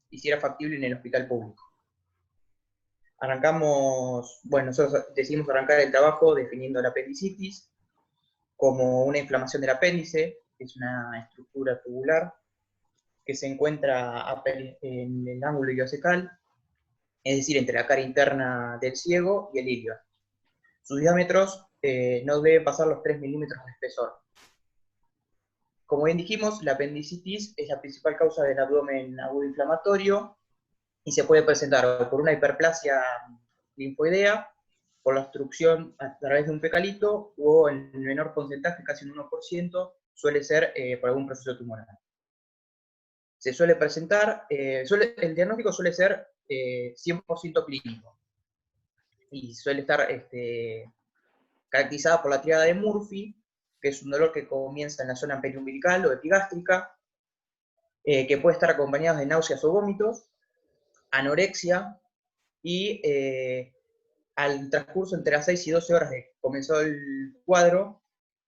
y si era factible en el hospital público. Arrancamos, bueno, nosotros decidimos arrancar el trabajo definiendo la apendicitis como una inflamación del apéndice, que es una estructura tubular que se encuentra en el ángulo iliocecal, es decir, entre la cara interna del ciego y el ilio. Sus diámetros no deben pasar los 3 milímetros de espesor. Como bien dijimos, la apendicitis es la principal causa del abdomen agudo inflamatorio y se puede presentar por una hiperplasia linfoidea, por la obstrucción a través de un fecalito, o en menor porcentaje, casi un 1%, suele ser por algún proceso tumoral. Se suele presentar, el diagnóstico suele ser 100% clínico, y suele estar caracterizada por la tríada de Murphy, que es un dolor que comienza en la zona periumbilical o epigástrica, que puede estar acompañado de náuseas o vómitos, anorexia, y al transcurso entre las 6 y 12 horas de comenzado el cuadro,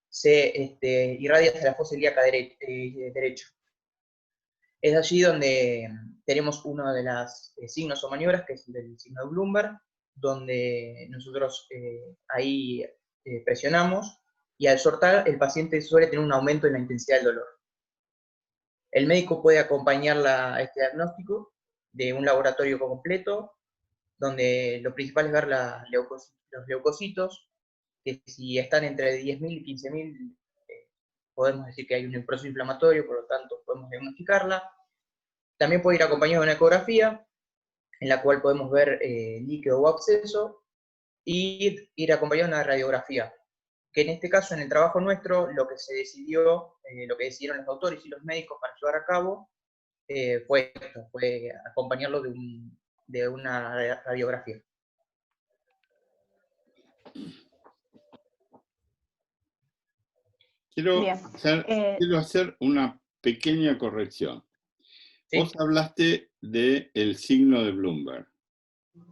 se irradia hacia la fosa ilíaca derecha. Es allí donde tenemos uno de los signos o maniobras, que es el signo de Bloomberg, donde nosotros ahí presionamos, y al soltar el paciente suele tener un aumento en la intensidad del dolor. El médico puede acompañar este diagnóstico de un laboratorio completo, donde lo principal es ver los leucocitos, que si están entre 10.000 y 15.000, podemos decir que hay un proceso inflamatorio, por lo tanto podemos diagnosticarla. También puede ir acompañado de una ecografía, en la cual podemos ver líquido o absceso, y ir acompañado de una radiografía, que en este caso, en el trabajo nuestro, lo que se decidió, lo que decidieron los autores y los médicos para llevar a cabo, fue esto, fue acompañarlo de una radiografía. Quiero hacer una pequeña corrección. ¿Sí? Vos hablaste del signo de Bloomberg.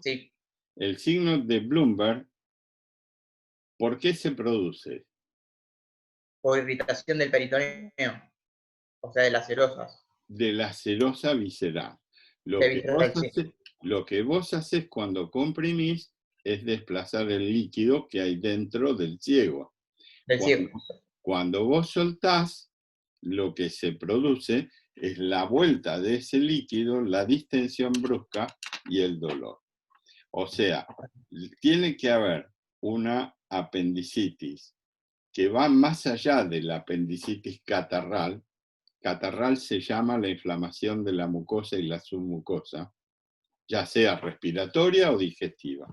Sí. El signo de Bloomberg, ¿por qué se produce? Por irritación del peritoneo, o sea, de las serosas. De la serosa visceral. Lo que vos haces cuando comprimís es desplazar el líquido que hay dentro del ciego. Cuando vos soltás, lo que se produce es la vuelta de ese líquido, la distensión brusca y el dolor. O sea, tiene que haber una apendicitis que va más allá de la apendicitis catarral. Catarral se llama la inflamación de la mucosa y la submucosa, ya sea respiratoria o digestiva.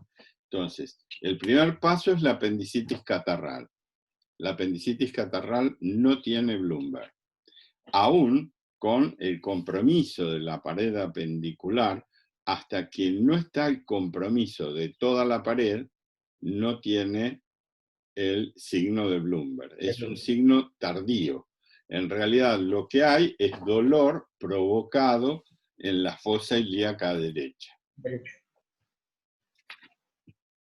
Entonces, el primer paso es la apendicitis catarral. La apendicitis catarral no tiene Bloomberg. Aún con el compromiso de la pared apendicular, hasta que no está el compromiso de toda la pared, no tiene el signo de Bloomberg. Es un signo tardío. En realidad lo que hay es dolor provocado en la fosa ilíaca derecha.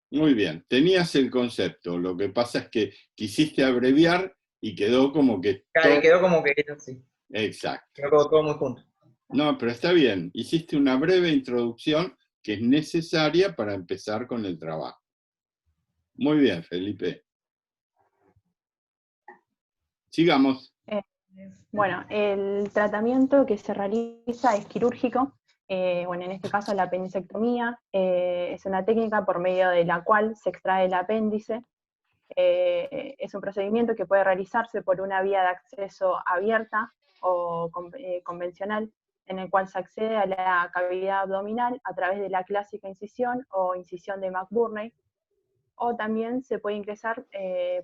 Muy bien, tenías el concepto, lo que pasa es que quisiste abreviar y quedó como que... Claro, quedó como que sí. Exacto. Quedó todo muy junto. No, pero está bien, hiciste una breve introducción que es necesaria para empezar con el trabajo. Muy bien, Felipe. Sigamos. Bueno, el tratamiento que se realiza es quirúrgico. Bueno, en este caso la apendicectomía es una técnica por medio de la cual se extrae el apéndice. Es un procedimiento que puede realizarse por una vía de acceso abierta o convencional, en el cual se accede a la cavidad abdominal a través de la clásica incisión o incisión de McBurney, o también se puede ingresar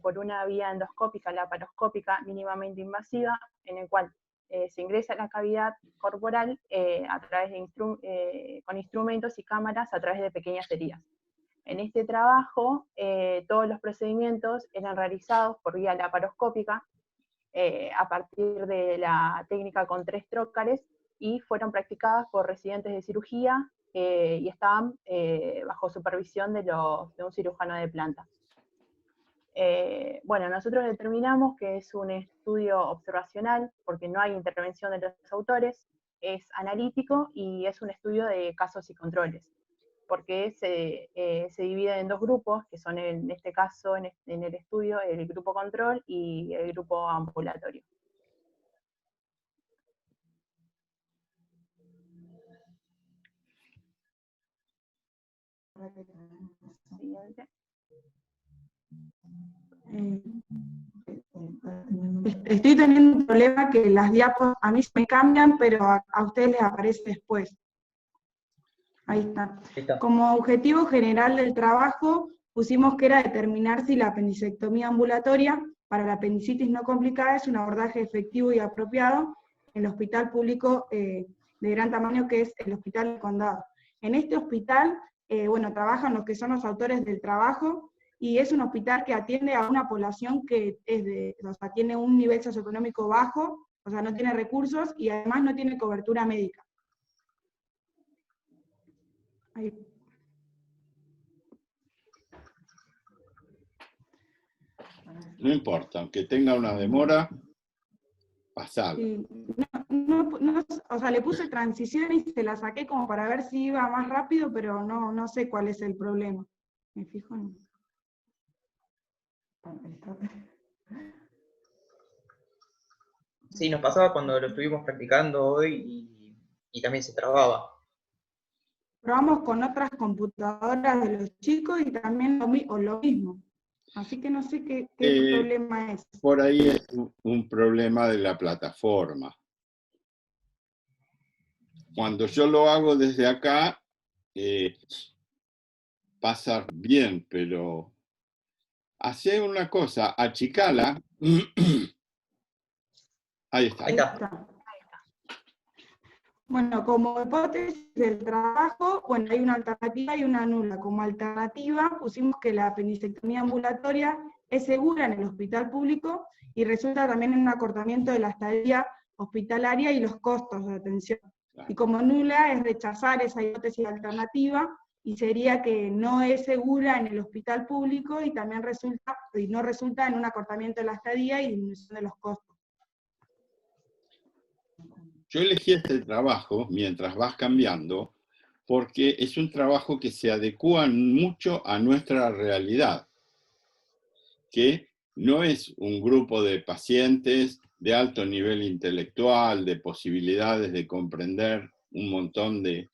por una vía endoscópica, laparoscópica, mínimamente invasiva, en el cual se ingresa a la cavidad corporal a través de con instrumentos y cámaras a través de pequeñas heridas. En este trabajo, todos los procedimientos eran realizados por vía laparoscópica a partir de la técnica con 3 trócares, y fueron practicadas por residentes de cirugía y estaban bajo supervisión de un cirujano de planta. Bueno, nosotros determinamos que es un estudio observacional porque no hay intervención de los autores. es analítico y es un estudio de casos y controles, porque se divide en dos grupos, que son en este caso, en el estudio, el grupo control y el grupo ambulatorio. Siguiente. Estoy teniendo un problema que las diapos a mí se me cambian, pero a ustedes les aparece después. Ahí está. Como objetivo general del trabajo, pusimos que era determinar si la apendicectomía ambulatoria para la apendicitis no complicada es un abordaje efectivo y apropiado en el hospital público de gran tamaño que es el Hospital del Condado. En este hospital, bueno, trabajan los que son los autores del trabajo, y es un hospital que atiende a una población que o sea, tiene un nivel socioeconómico bajo, o sea, no tiene recursos, y además no tiene cobertura médica. Ahí. No importa, aunque tenga una demora, pasala. Sí. O sea, le puse transición y se la saqué como para ver si iba más rápido, pero no sé cuál es el problema. Me fijo en... Sí, nos pasaba cuando lo estuvimos practicando hoy y también se trababa. Probamos con otras computadoras de los chicos y también lo mismo. Así que no sé qué problema es. Por ahí es un problema de la plataforma. Cuando yo lo hago desde acá, pasa bien, pero hace una cosa, achicala. Ahí está. Ahí está. Bueno, como hipótesis del trabajo, bueno, hay una alternativa y una nula. Como alternativa pusimos que la apendicectomía ambulatoria es segura en el hospital público y resulta también en un acortamiento de la estadía hospitalaria y los costos de atención. Y como nula es rechazar esa hipótesis alternativa y sería que no es segura en el hospital público y también no resulta en un acortamiento de la estadía y disminución de los costos. Yo elegí este trabajo mientras vas cambiando porque es un trabajo que se adecúa mucho a nuestra realidad, que no es un grupo de pacientes de alto nivel intelectual, de posibilidades de comprender un montón de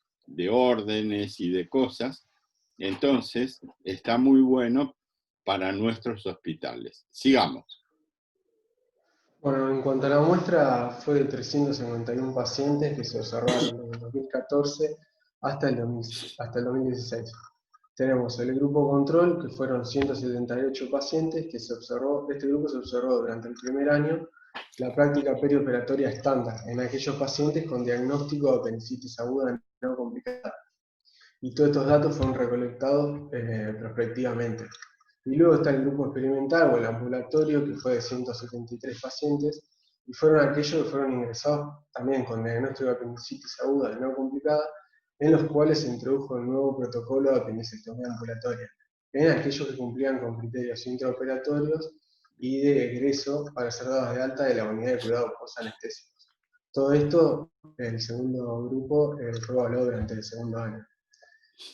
órdenes y de cosas. Entonces, está muy bueno para nuestros hospitales. Sigamos. Bueno, en cuanto a la muestra, fue de 351 pacientes que se observaron desde el 2014 hasta el 2016. Tenemos el grupo control, que fueron 178 pacientes que se observó. Este grupo se observó durante el primer año la práctica perioperatoria estándar en aquellos pacientes con diagnóstico de apendicitis aguda no complicada. Y todos estos datos fueron recolectados prospectivamente. Y luego está el grupo experimental o el ambulatorio, que fue de 173 pacientes, y fueron aquellos que fueron ingresados también con diagnóstico de apendicitis aguda no complicada, en los cuales se introdujo el nuevo protocolo de apendicectomía ambulatoria, en aquellos que cumplían con criterios intraoperatorios y de egreso para ser dados de alta de la unidad de cuidados postanestésicos. Todo esto, el segundo grupo fue evaluado durante el segundo año.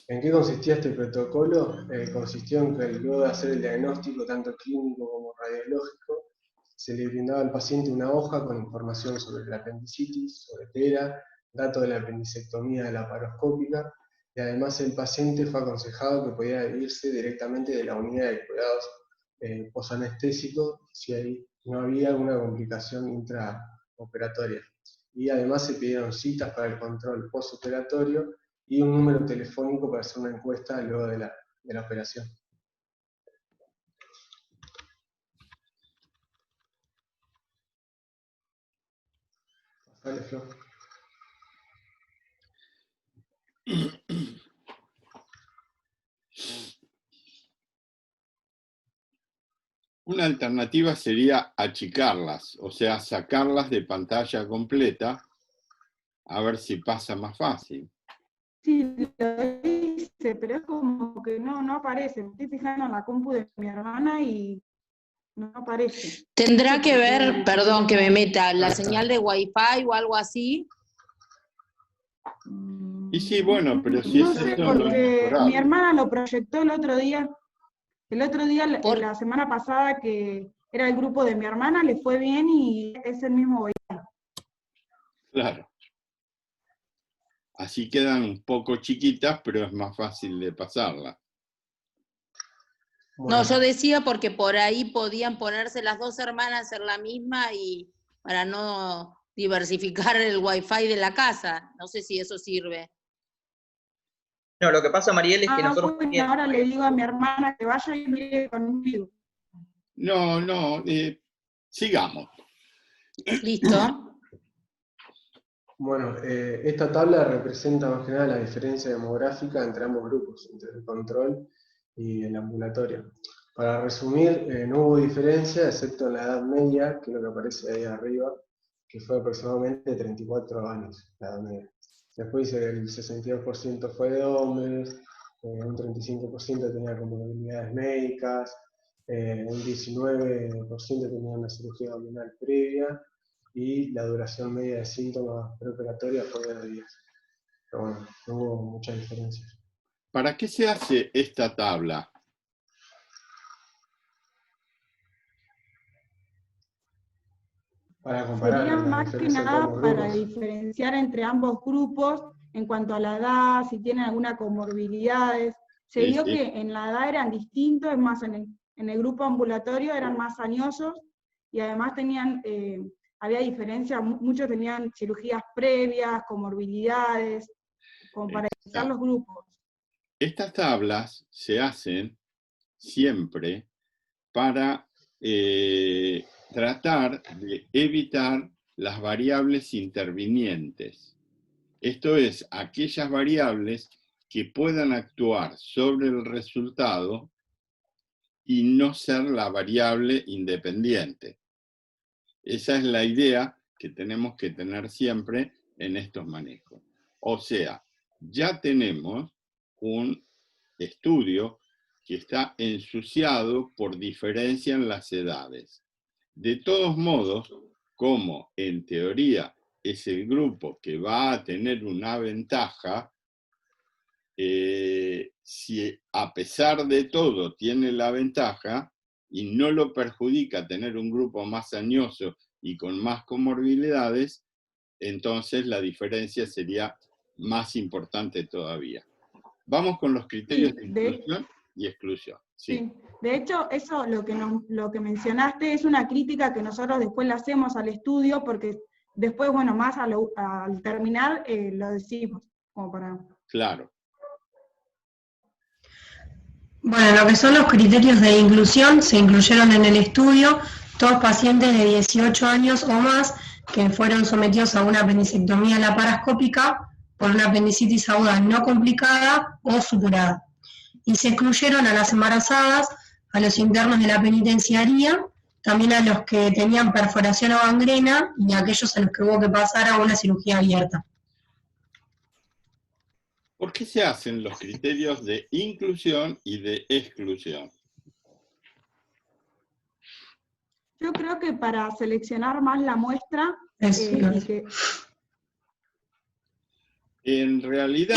¿En qué consistía este protocolo? Consistió en que luego de hacer el diagnóstico tanto clínico como radiológico, se le brindaba al paciente una hoja con información sobre la apendicitis, sobre tela, datos de la apendicectomía laparoscópica, y además el paciente fue aconsejado que podía irse directamente de la unidad de cuidados posanestésicos si ahí no había alguna complicación intraoperatoria. Y además se pidieron citas para el control postoperatorio y un número telefónico para hacer una encuesta luego de la operación. Pasale, Flor. Una alternativa sería achicarlas, o sea, sacarlas de pantalla completa, a ver si pasa más fácil. Sí, lo hice, pero es como que no aparece. Me estoy fijando en la compu de mi hermana y no aparece. Tendrá que ver, perdón que me meta, la señal de Wi-Fi o algo así. Y sí, bueno, pero si no es sé, eso, porque no es mi hermana lo proyectó el otro día, Por- la semana pasada, que era el grupo de mi hermana, le fue bien y es el mismo. claro. Así quedan un poco chiquitas, pero es más fácil de pasarla. No, yo decía porque por ahí podían ponerse las dos hermanas en la misma y para no diversificar el wifi de la casa. No sé si eso sirve. No, lo que pasa, Mariel, es que nosotros Bueno, también... ahora le digo a mi hermana que vaya y mire conmigo. No, sigamos. ¿Listo? Bueno, esta tabla representa más que nada la diferencia demográfica entre ambos grupos, entre el control y el ambulatorio. Para resumir, no hubo diferencia, excepto en la edad media, que es lo que aparece ahí arriba, que fue aproximadamente 34 años, la edad media. Después dice que el 62% fue de hombres, un 35% tenía comorbilidades médicas, un 19% tenía una cirugía abdominal previa, y la duración media de síntomas preoperatorios fue de 10 días. Pero bueno, no hubo muchas diferencias. ¿Para qué se hace esta tabla? Para comparar Sería la más que diferencia entre ambos nada para grupos. diferenciar entre ambos grupos en cuanto a la edad, si tienen alguna comorbilidades. Se Sí, vio sí. que en la edad eran distintos, es más, en el grupo ambulatorio eran más añosos y además tenían, había diferencia, muchos tenían cirugías previas, comorbilidades, como para diferenciar los grupos. Estas tablas se hacen siempre para tratar de evitar las variables intervinientes. Esto es, aquellas variables que puedan actuar sobre el resultado y no ser la variable independiente. Esa es la idea que tenemos que tener siempre en estos manejos. O sea, ya tenemos un estudio que está ensuciado por diferencia en las edades. De todos modos, como en teoría es el grupo que va a tener una ventaja, si a pesar de todo tiene la ventaja y no lo perjudica tener un grupo más añoso y con más comorbilidades, entonces la diferencia sería más importante todavía. Vamos con los criterios de inclusión y exclusión. Sí. De hecho, eso lo que mencionaste es una crítica que nosotros después le hacemos al estudio, porque después, bueno, más al terminar lo decimos, como para... Claro. Bueno, lo que son los criterios de inclusión, se incluyeron en el estudio todos pacientes de 18 años o más que fueron sometidos a una apendicectomía laparoscópica por una apendicitis aguda no complicada o supurada. Y se excluyeron a las embarazadas, a los internos de la penitenciaría, también a los que tenían perforación o gangrena y a aquellos a los que hubo que pasar a una cirugía abierta. ¿Por qué se hacen los criterios de inclusión y de exclusión? Yo creo que para seleccionar más la muestra, En realidad,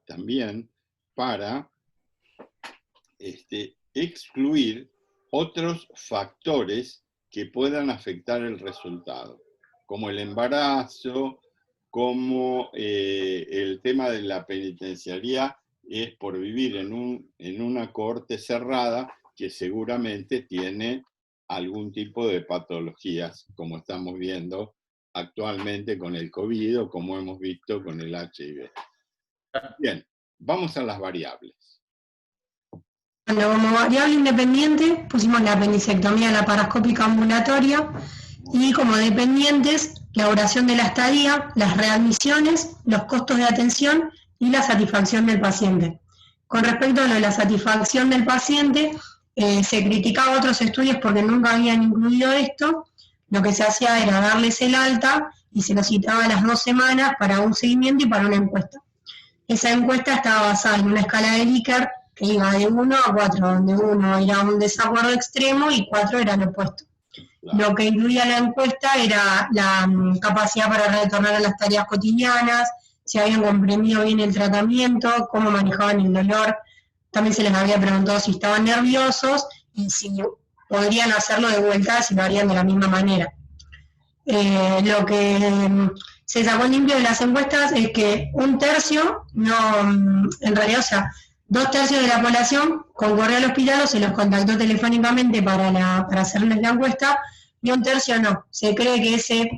también para excluir otros factores que puedan afectar el resultado, como el embarazo, como el tema de la penitenciaría es por vivir en una cohorte cerrada que seguramente tiene algún tipo de patologías, como estamos viendo actualmente con el COVID o como hemos visto con el HIV. Bien, vamos a las variables. Bueno, como variable independiente pusimos la apendicectomía laparoscópica ambulatoria y como dependientes la duración de la estadía, las readmisiones, los costos de atención y la satisfacción del paciente. Con respecto a lo de la satisfacción del paciente, se criticaba otros estudios porque nunca habían incluido esto. Lo que se hacía era darles el alta y se los citaba a las 2 semanas para un seguimiento y para una encuesta. Esa encuesta estaba basada en una escala de Likert que iba de 1 a 4, donde 1 era un desacuerdo extremo y 4 era lo opuesto. Lo que incluía la encuesta era la capacidad para retornar a las tareas cotidianas, si habían comprimido bien el tratamiento, cómo manejaban el dolor. También se les había preguntado si estaban nerviosos y si podrían hacerlo de vuelta, si lo harían de la misma manera. Lo que se sacó limpio de las encuestas es que un tercio, en realidad, o sea, 2/3 de la población concurrió al hospital o se los contactó telefónicamente para hacerles la encuesta, y 1/3 no. Se cree que ese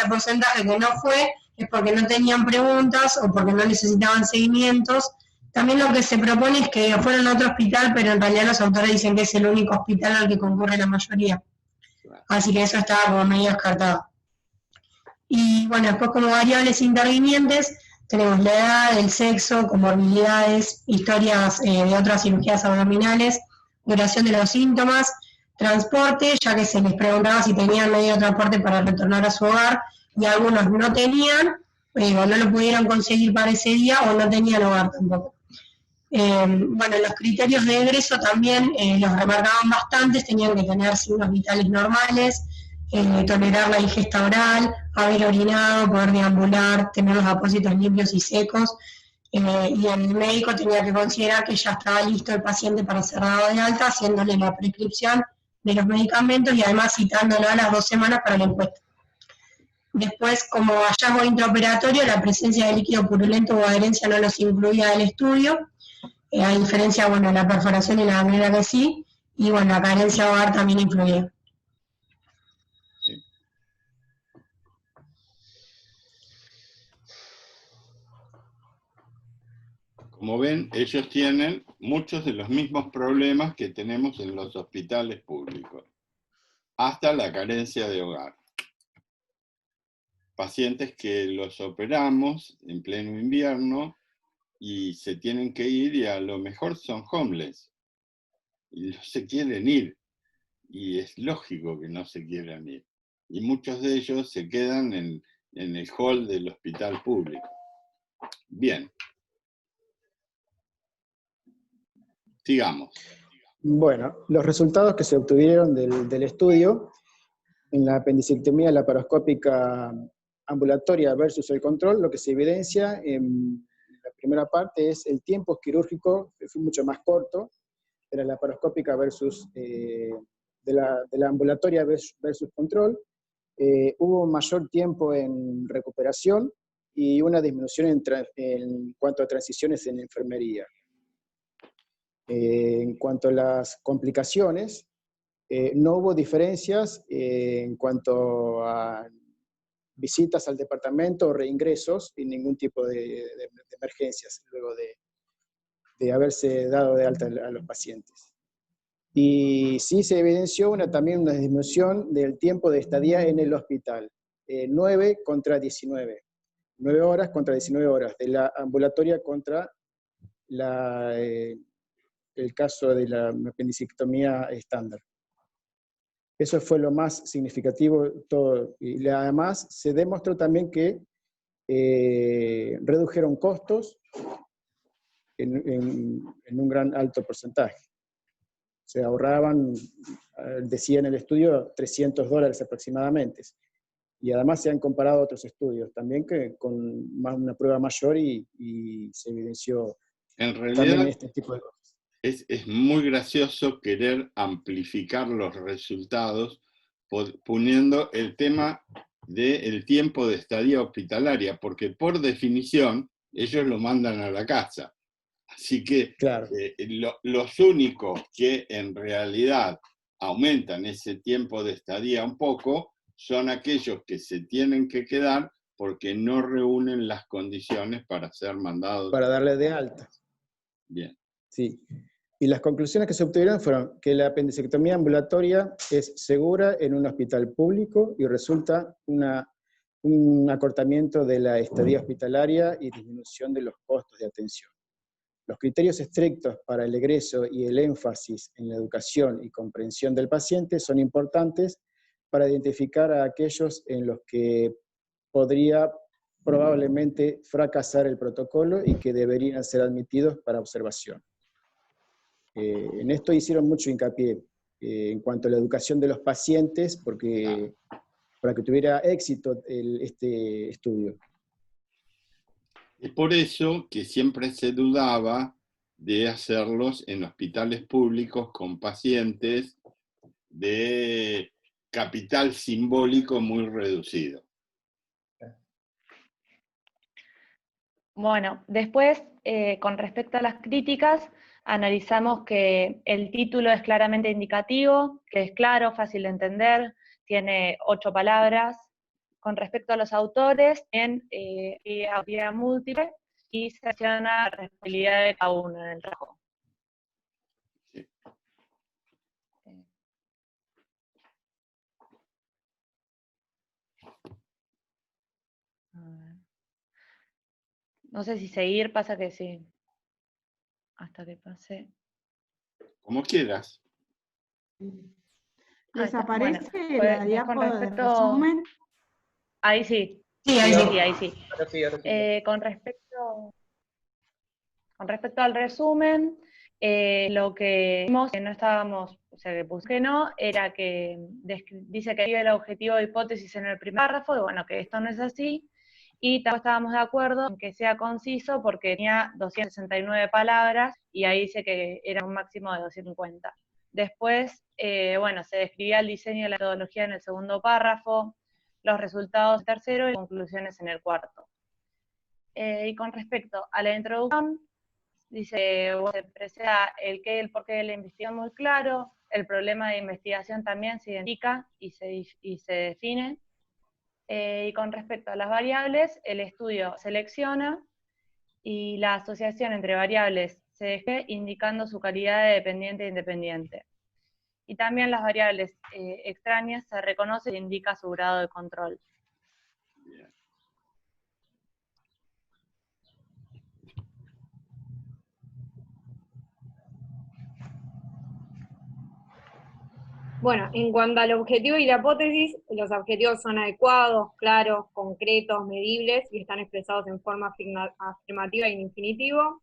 porcentaje que no fue es porque no tenían preguntas o porque no necesitaban seguimientos. También lo que se propone es que fueran a otro hospital, pero en realidad los autores dicen que es el único hospital al que concurre la mayoría. Así que eso estaba como medio descartado. Y bueno, después como variables intervinientes, tenemos la edad, el sexo, comorbilidades, historias de otras cirugías abdominales, duración de los síntomas, transporte, ya que se les preguntaba si tenían medio de transporte para retornar a su hogar, y algunos no tenían, o no lo pudieron conseguir para ese día, o no tenían hogar tampoco. Bueno, los criterios de egreso también los remarcaban bastantes, tenían que tener signos vitales normales, tolerar la ingesta oral, haber orinado, poder deambular, tener los apósitos limpios y secos, y el médico tenía que considerar que ya estaba listo el paciente para ser dado de alta, haciéndole la prescripción de los medicamentos y además citándolo a las 2 semanas para la encuesta. Después, como hallazgo intraoperatorio, la presencia de líquido purulento o adherencia no los incluía del estudio, a diferencia, bueno, la perforación y la gangrena que sí, y bueno, la carencia hogar también influía. Sí. Como ven, ellos tienen muchos de los mismos problemas que tenemos en los hospitales públicos, hasta la carencia de hogar. Pacientes que los operamos en pleno invierno y se tienen que ir y a lo mejor son homeless y no se quieren ir, y es lógico que no se quieran ir, y muchos de ellos se quedan en el hall del hospital público. Bien, sigamos. Bueno, los resultados que se obtuvieron del estudio en la apendicectomía laparoscópica ambulatoria versus el control, lo que se evidencia en la primera parte es el tiempo quirúrgico, que fue mucho más corto, de la laparoscópica versus de la ambulatoria versus control. Hubo mayor tiempo en recuperación y una disminución en cuanto a transiciones en enfermería. En cuanto a las complicaciones, no hubo diferencias en cuanto a visitas al departamento o reingresos y ningún tipo de emergencias luego de haberse dado de alta a los pacientes. Y sí se evidenció también una disminución del tiempo de estadía en el hospital, 9 contra 19, 9 horas contra 19 horas, de la ambulatoria contra el caso de la apendicectomía estándar. Eso fue lo más significativo. Y además se demostró también que redujeron costos en un gran alto porcentaje. Se ahorraban, decía en el estudio, $300 aproximadamente. Y además se han comparado otros estudios también con una prueba mayor y se evidenció en realidad, también este tipo de cosas. Es muy gracioso querer amplificar los resultados poniendo el tema del tiempo de estadía hospitalaria, porque por definición ellos lo mandan a la casa. Así que claro, los únicos que en realidad aumentan ese tiempo de estadía un poco son aquellos que se tienen que quedar porque no reúnen las condiciones para ser mandados. Para darle de alta. Bien. Sí. Y las conclusiones que se obtuvieron fueron que la apendicectomía ambulatoria es segura en un hospital público y resulta un acortamiento de la estadía hospitalaria y disminución de los costos de atención. Los criterios estrictos para el egreso y el énfasis en la educación y comprensión del paciente son importantes para identificar a aquellos en los que podría probablemente fracasar el protocolo y que deberían ser admitidos para observación. En esto hicieron mucho hincapié. en cuanto a la educación de los pacientes, para que tuviera éxito este estudio. Es por eso que siempre se dudaba de hacerlos en hospitales públicos con pacientes de capital simbólico muy reducido. Bueno, después, con respecto a las críticas, analizamos que el título es claramente indicativo, que es claro, fácil de entender, tiene 8 palabras. Con respecto a los autores, hay autoría múltiple y se acciona la responsabilidad de cada uno en el trabajo. Sí. No sé si seguir, pasa que sí. Hasta que pase. Como quieras. ¿Les aparece bueno, la diapo de resumen? Ahí sí. Sí, ahí sí. Ahí sí. Ahora sí. Con respecto al resumen, lo que vimos, que no estábamos, o sea, que puse que no, era que dice que escribe el objetivo de hipótesis en el primer párrafo, y bueno, que esto no es así, y tampoco estábamos de acuerdo en que sea conciso porque tenía 269 palabras, y ahí dice que era un máximo de 250. Después, bueno, se describía el diseño y la metodología en el segundo párrafo, los resultados en el tercero y conclusiones en el cuarto. Y con respecto a la introducción, dice, se presenta el qué y el porqué de la investigación muy claro, el problema de investigación también se identifica y se define. Y con respecto a las variables, el estudio selecciona y la asociación entre variables se describe indicando su calidad de dependiente e independiente. Y también las variables extrañas se reconoce e indica su grado de control. Bueno, en cuanto al objetivo y la hipótesis, los objetivos son adecuados, claros, concretos, medibles y están expresados en forma afirmativa y en infinitivo.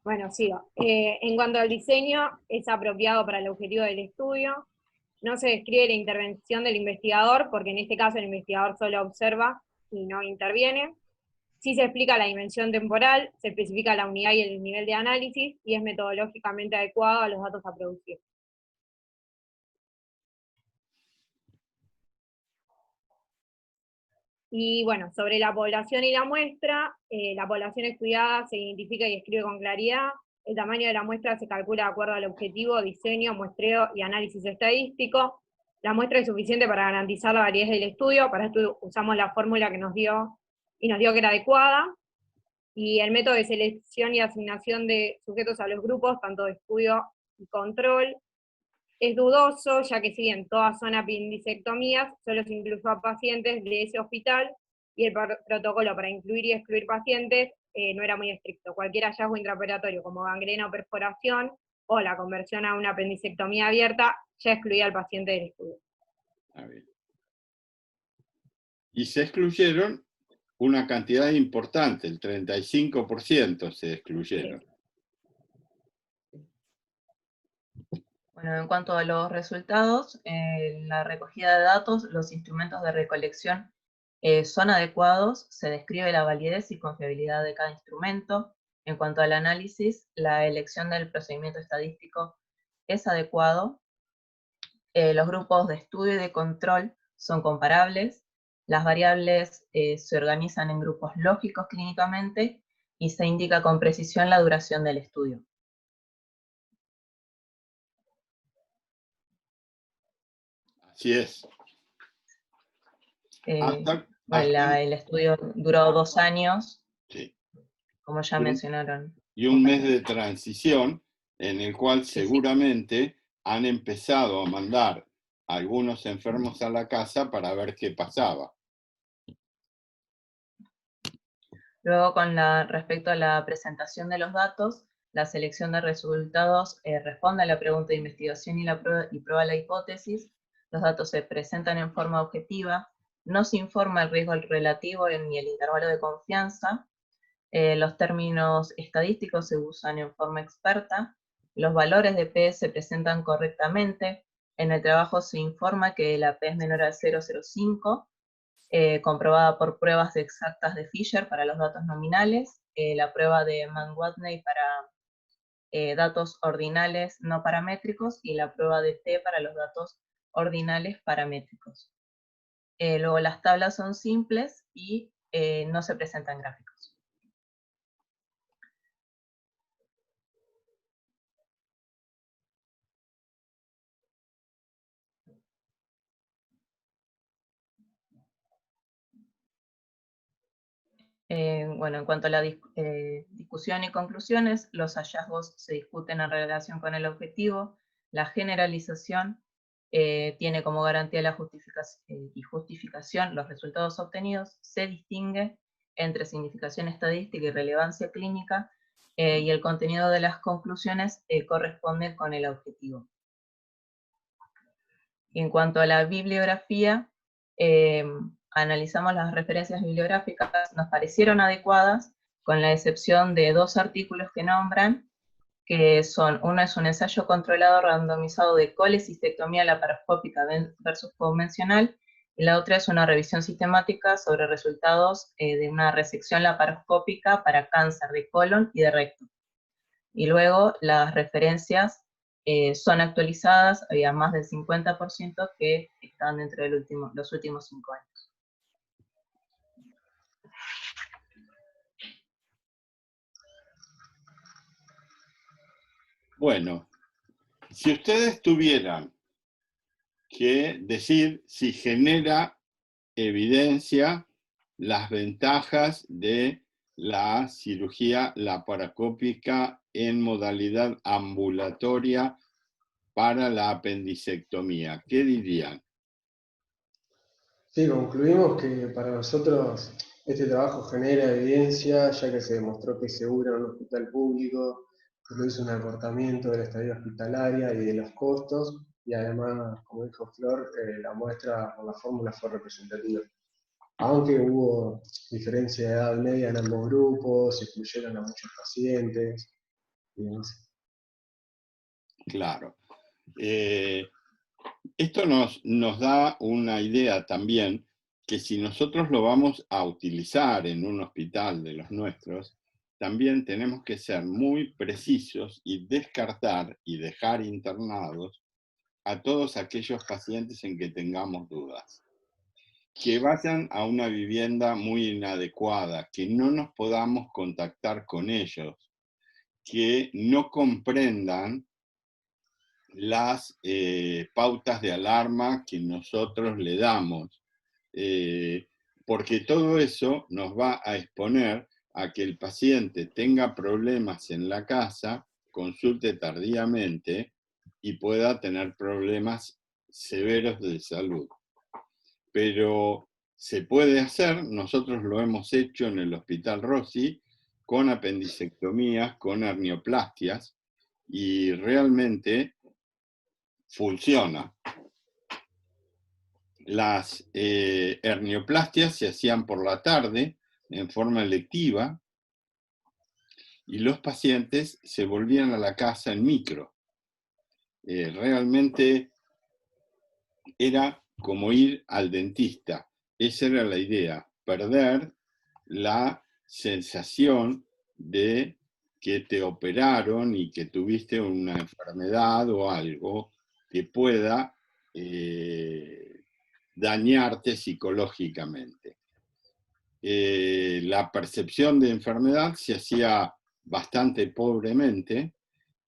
Bueno, sigo. En cuanto al diseño, es apropiado para el objetivo del estudio. No se describe la intervención del investigador, porque en este caso el investigador solo observa y no interviene. Sí se explica la dimensión temporal, se especifica la unidad y el nivel de análisis, y es metodológicamente adecuado a los datos a producir. Y bueno, sobre la población y la muestra, la población estudiada se identifica y escribe con claridad, el tamaño de la muestra se calcula de acuerdo al objetivo, diseño, muestreo y análisis estadístico. La muestra es suficiente para garantizar la validez del estudio, para esto usamos la fórmula que nos dio que era adecuada. Y el método de selección y asignación de sujetos a los grupos, tanto de estudio y control, es dudoso, ya que si bien todas son apendicectomías, solo se incluyó a pacientes de ese hospital, y el protocolo para incluir y excluir pacientes no era muy estricto. Cualquier hallazgo intraoperatorio, como gangrena o perforación, o la conversión a una apendicectomía abierta, ya excluía al paciente del estudio. A ver. Y se excluyeron una cantidad importante, el 35% se excluyeron. Bueno, en cuanto a los resultados, la recogida de datos, los instrumentos de recolección son adecuados, se describe la validez y confiabilidad de cada instrumento. En cuanto al análisis, la elección del procedimiento estadístico es adecuado. Los grupos de estudio y de control son comparables. Las variables se organizan en grupos lógicos clínicamente y se indica con precisión la duración del estudio. Así es. El estudio duró 2 años, sí, como ya mencionaron. Y un mes de transición en el cual seguramente han empezado a mandar a algunos enfermos a la casa para ver qué pasaba. Luego, respecto a la presentación de los datos, la selección de resultados responde a la pregunta de investigación y prueba la hipótesis. Los datos se presentan en forma objetiva, no se informa el riesgo relativo ni el intervalo de confianza, los términos estadísticos se usan en forma experta, los valores de P se presentan correctamente, en el trabajo se informa que la P es menor al 0,05, comprobada por pruebas exactas de Fisher para los datos nominales, la prueba de Mann-Watney para datos ordinales no paramétricos, y la prueba de T para los datos ordinales paramétricos. Luego las tablas son simples y no se presentan gráficos. Bueno, en cuanto a la discusión y conclusiones, los hallazgos se discuten en relación con el objetivo. La generalización tiene como garantía la justificación los resultados obtenidos. Se distingue entre significación estadística y relevancia clínica, y el contenido de las conclusiones corresponde con el objetivo. En cuanto a la bibliografía, analizamos las referencias bibliográficas, nos parecieron adecuadas, con la excepción de 2 artículos que nombran, que son, uno es un ensayo controlado randomizado de colecistectomía laparoscópica versus convencional, y la otra es una revisión sistemática sobre resultados de una resección laparoscópica para cáncer de colon y de recto. Y luego las referencias son actualizadas, había más del 50% que están dentro de los últimos 5 años. Bueno, si ustedes tuvieran que decir si genera evidencia las ventajas de la cirugía laparoscópica en modalidad ambulatoria para la apendicectomía, ¿qué dirían? Sí, concluimos que para nosotros este trabajo genera evidencia, ya que se demostró que es seguro en un hospital público, produce un acortamiento de la estadía hospitalaria y de los costos, y además, como dijo Flor, la muestra por la fórmula fue representativa. Aunque hubo diferencia de edad media en ambos grupos, se excluyeron a muchos pacientes, y demás. Claro. Esto nos da una idea también, que si nosotros lo vamos a utilizar en un hospital de los nuestros, también tenemos que ser muy precisos y descartar y dejar internados a todos aquellos pacientes en que tengamos dudas. Que vayan a una vivienda muy inadecuada, que no nos podamos contactar con ellos, que no comprendan las pautas de alarma que nosotros le damos, porque todo eso nos va a exponer a que el paciente tenga problemas en la casa, consulte tardíamente y pueda tener problemas severos de salud. Pero se puede hacer, nosotros lo hemos hecho en el Hospital Rossi, con apendicectomías, con hernioplastías, y realmente funciona. Las hernioplastias se hacían por la tarde, en forma electiva, y los pacientes se volvían a la casa en micro. Realmente era como ir al dentista. Esa era la idea, perder la sensación de que te operaron y que tuviste una enfermedad o algo que pueda dañarte psicológicamente. La percepción de enfermedad se hacía bastante pobremente,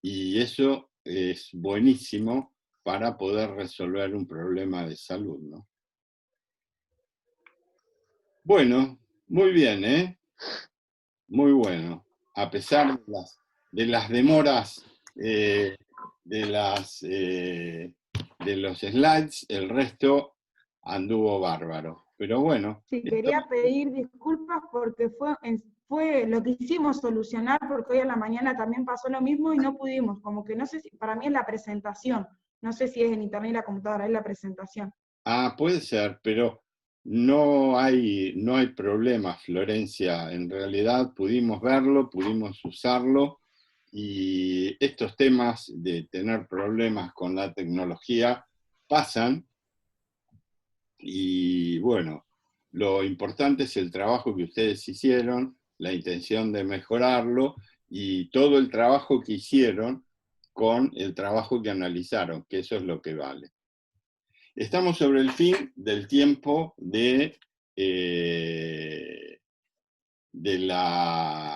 y eso es buenísimo para poder resolver un problema de salud, ¿no? Bueno, muy bien, ¿eh? Muy bueno. A pesar de las demoras de los slides, el resto anduvo bárbaro. Pero bueno. Sí, quería pedir disculpas porque fue lo que hicimos solucionar, porque hoy a la mañana también pasó lo mismo y no pudimos, como que no sé si, para mí es la presentación, no sé si es en internet y la computadora, es la presentación. Ah, puede ser, pero No hay problema, Florencia. En realidad pudimos verlo, pudimos usarlo, y estos temas de tener problemas con la tecnología pasan, y bueno, lo importante es el trabajo que ustedes hicieron, la intención de mejorarlo, y todo el trabajo que hicieron con el trabajo que analizaron, que eso es lo que vale. Estamos sobre el fin del tiempo de la